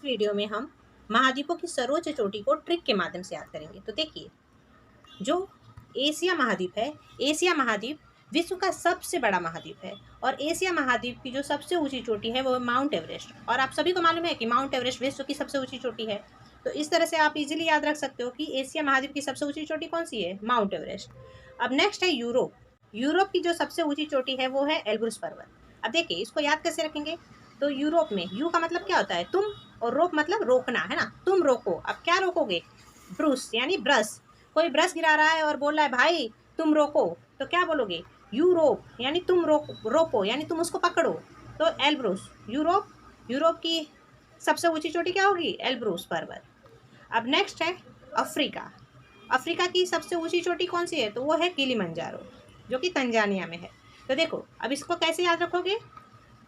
Video में हम महाद्वीपों की सर्वोच्च चोटी को ट्रिक के माध्यम से याद करेंगे। तो देखिए, जो एशिया महाद्वीप है, एशिया महाद्वीप विश्व का सबसे बड़ा महाद्वीप है और एशिया महाद्वीप की जो सबसे ऊंची चोटी है वो है माउंट एवरेस्ट। और आप सभी को मालूम है कि माउंट एवरेस्ट विश्व की सबसे ऊंची चोटी है। तो इस तरह से आप इजीली याद रख सकते हो कि एशिया महाद्वीप की सबसे ऊंची चोटी कौन सी है, माउंट एवरेस्ट। अब नेक्स्ट है यूरोप। यूरोप की जो सबसे ऊंची चोटी है वो है एल्ब्रुस पर्वत। अब देखिए, इसको याद कैसे रखेंगे। तो यूरोप में यू का मतलब क्या होता है, तुम, और रोप मतलब रोकना है ना, तुम रोको। अब क्या रोकोगे, ब्रूस यानी ब्रश। कोई ब्रश गिरा रहा है और बोल रहा है भाई तुम रोको, तो क्या बोलोगे, यू रोप यानी तुम रोको यानी तुम उसको पकड़ो। तो एल्ब्रुस यूरोप, यूरोप की सबसे ऊंची चोटी क्या होगी, एल्ब्रुस पर्वत। अब नेक्स्ट है अफ्रीका। अफ्रीका की सबसे ऊंची चोटी कौन सी है, तो वो है किलिमंजारो, जो कि तंजानिया में है। तो देखो, अब इसको कैसे याद रखोगे।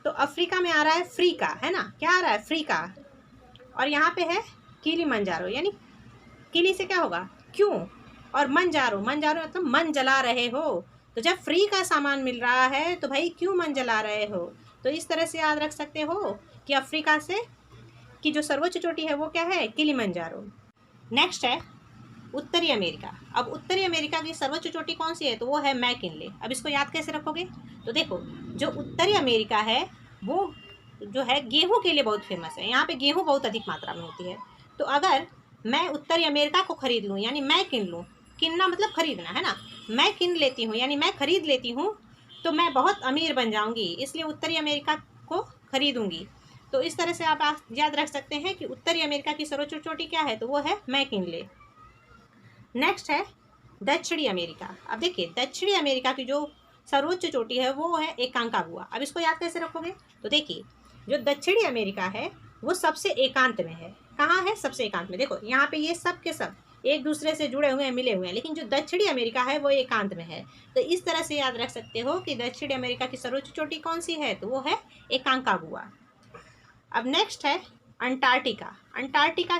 तो अफ्रीका में आ रहा है फ्रीका, है ना, क्या आ रहा है, फ्रीका। और यहाँ पे है किलिमंजारो, यानी किली से क्या होगा, क्यों, और मंजारो, मंजारो मतलब मन जला रहे हो। तो जब फ्री का सामान मिल रहा है तो भाई क्यों मन जला रहे हो। तो इस तरह से याद रख सकते हो कि अफ्रीका से की जो सर्वोच्च चोटी है वो क्या है, किलिमंजारो। नेक्स्ट है उत्तरी अमेरिका। अब उत्तरी अमेरिका की सर्वोच्च चोटी कौन सी है, तो वो है मैकिनले। अब इसको याद कैसे रखोगे। तो देखो, जो उत्तरी अमेरिका है वो जो है गेहूं के लिए बहुत फेमस है। यहाँ पे गेहूं बहुत अधिक मात्रा में होती है। तो अगर मैं उत्तरी अमेरिका को खरीद लूँ, यानी मैं किन लूँ, किनना मतलब खरीदना है ना, मैं किन लेती हूँ यानी मैं खरीद लेती हूँ, तो मैं बहुत अमीर बन जाऊँगी, इसलिए उत्तरी अमेरिका को खरीदूँगी। तो इस तरह से आप याद रख सकते हैं कि उत्तरी अमेरिका की सर्वोच्च चोटी क्या है, तो वो है मैकिनले। नेक्स्ट है दक्षिणी अमेरिका। अब देखिए, दक्षिणी अमेरिका की जो सर्वोच्च चोटी है वो है एकांकागुआ। अब इसको याद कैसे रखोगे। तो देखिए, जो दक्षिणी अमेरिका है वो सबसे एकांत में है। कहाँ है, सबसे एकांत में। देखो यहाँ पे ये सब के सब एक दूसरे से जुड़े हुए हैं, मिले हुए हैं, लेकिन जो दक्षिणी अमेरिका है वो एकांत में है। तो इस तरह से याद रख सकते हो कि दक्षिणी अमेरिका की सर्वोच्च चोटी कौन सी है, तो वो है एकांकागुआ। अब नेक्स्ट है अंटार्कटिका। अंटार्कटिका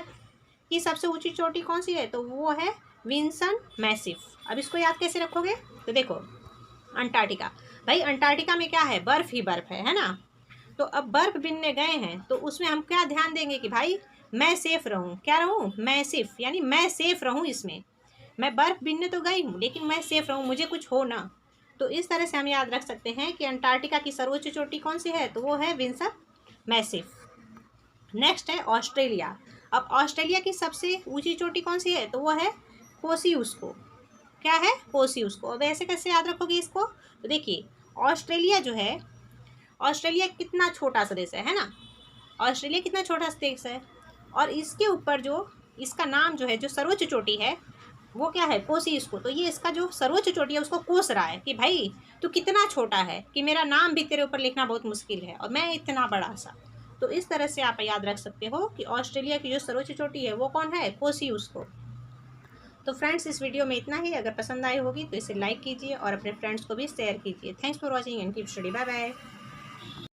की सबसे ऊंची चोटी कौन सी है, तो वो है विंसन मैसिफ। अब इसको याद कैसे रखोगे। तो देखो, अंटार्कटिका, भाई अंटार्कटिका में क्या है, बर्फ ही बर्फ है ना। तो अब बर्फ बिनने गए हैं तो उसमें हम क्या ध्यान देंगे कि भाई मैं सेफ रहूं, क्या रहूं, मैं सेफ, यानी मैं सेफ रहूं इसमें। मैं बर्फ बिनने तो गई हूं लेकिन मैं सेफ रहूं, मुझे कुछ हो ना। तो इस तरह से हम याद रख सकते हैं कि अंटार्कटिका की सर्वोच्च चोटी कौन सी है, तो वो है विंसन मैसिफ। नेक्स्ट है ऑस्ट्रेलिया। अब ऑस्ट्रेलिया की सबसे ऊंची चोटी कौन सी है, तो वो है कोसियुस्को। क्या है, कोसियुस्को। अब ऐसे कैसे याद रखोगे इसको। तो देखिए, ऑस्ट्रेलिया जो है, ऑस्ट्रेलिया कितना छोटा सा देश है ना, ऑस्ट्रेलिया कितना छोटा सा देश है, और इसके ऊपर जो इसका नाम जो है, जो सर्वोच्च चोटी है वो क्या है, कोसियुस्को। तो ये इसका जो सर्वोच्च चोटी है उसको कोस रहा है कि भाई तू कितना छोटा है, कि मेरा नाम भी तेरे ऊपर लिखना बहुत मुश्किल है और मैं इतना बड़ा सा। तो इस तरह से आप याद रख सकते हो कि ऑस्ट्रेलिया की जो सर्वोच्च चोटी है वो कौन है, कोसियुस्को। तो फ्रेंड्स, इस वीडियो में इतना ही। अगर पसंद आई होगी तो इसे लाइक कीजिए और अपने फ्रेंड्स को भी शेयर कीजिए। Thanks for watching and keep study. Bye bye.